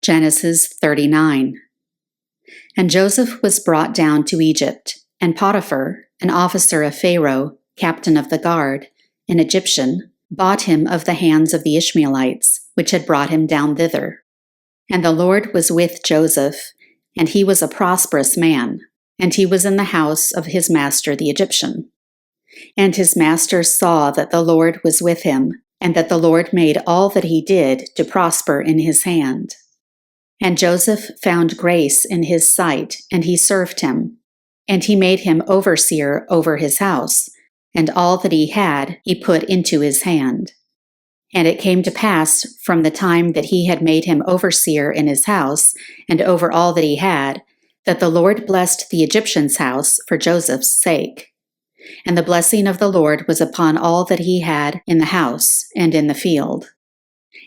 Genesis 39. And Joseph was brought down to Egypt, and Potiphar, an officer of Pharaoh, captain of the guard, an Egyptian, bought him of the hands of the Ishmaelites, which had brought him down thither. And the Lord was with Joseph, and he was a prosperous man, and he was in the house of his master the Egyptian. And his master saw that the Lord was with him, and that the Lord made all that he did to prosper in his hand. And Joseph found grace in his sight, and he served him. And he made him overseer over his house, and all that he had he put into his hand. And it came to pass from the time that he had made him overseer in his house, and over all that he had, that the Lord blessed the Egyptian's house for Joseph's sake. And the blessing of the Lord was upon all that he had in the house and in the field.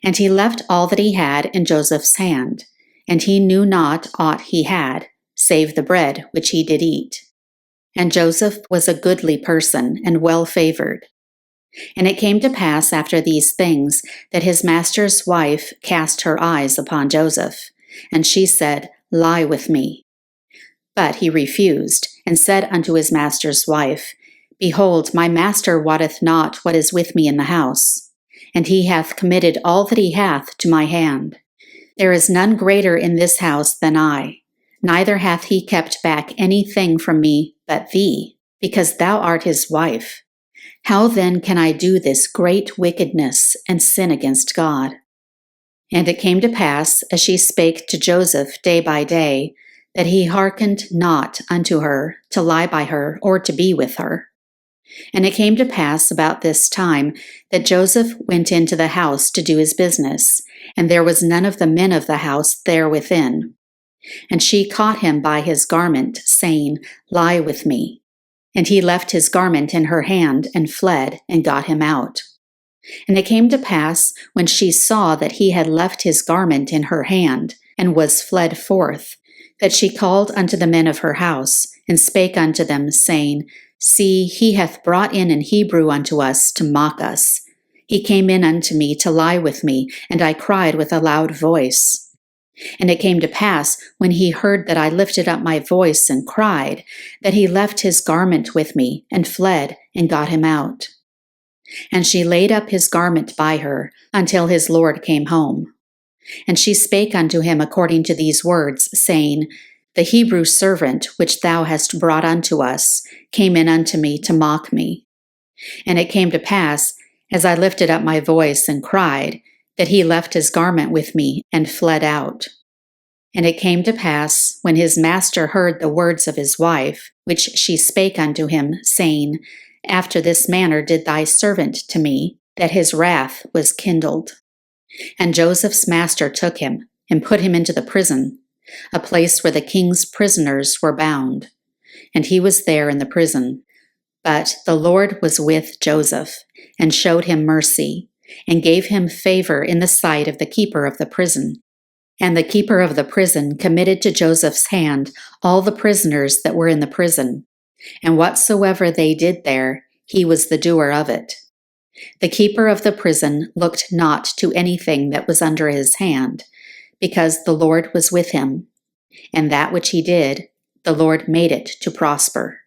And he left all that he had in Joseph's hand, and he knew not aught he had, save the bread which he did eat. And Joseph was a goodly person and well favored. And it came to pass after these things that his master's wife cast her eyes upon Joseph, and she said, Lie with me. But he refused, and said unto his master's wife, Behold, my master wotteth not what is with me in the house, and he hath committed all that he hath to my hand. There is none greater in this house than I, neither hath he kept back anything from me but thee, because thou art his wife. How then can I do this great wickedness and sin against God? And it came to pass, as she spake to Joseph day by day, that he hearkened not unto her to lie by her or to be with her. And it came to pass about this time that Joseph went into the house to do his business, and there was none of the men of the house there within. And she caught him by his garment, saying, Lie with me. And he left his garment in her hand, and fled, and got him out. And it came to pass, when she saw that he had left his garment in her hand, and was fled forth, that she called unto the men of her house, and spake unto them, saying, See, he hath brought in an Hebrew unto us to mock us. He came in unto me to lie with me, and I cried with a loud voice. And it came to pass, when he heard that I lifted up my voice and cried, that he left his garment with me, and fled, and got him out. And she laid up his garment by her, until his lord came home. And she spake unto him according to these words, saying, The Hebrew servant which thou hast brought unto us came in unto me to mock me. And it came to pass, as I lifted up my voice and cried, that he left his garment with me and fled out. And it came to pass, when his master heard the words of his wife, which she spake unto him, saying, After this manner did thy servant to me, that his wrath was kindled. And Joseph's master took him, and put him into the prison, a place where the king's prisoners were bound. And he was there in the prison. But the Lord was with Joseph, and showed him mercy, and gave him favor in the sight of the keeper of the prison. And the keeper of the prison committed to Joseph's hand all the prisoners that were in the prison, and whatsoever they did there, he was the doer of it. The keeper of the prison looked not to anything that was under his hand, because the Lord was with him, and that which he did, the Lord made it to prosper.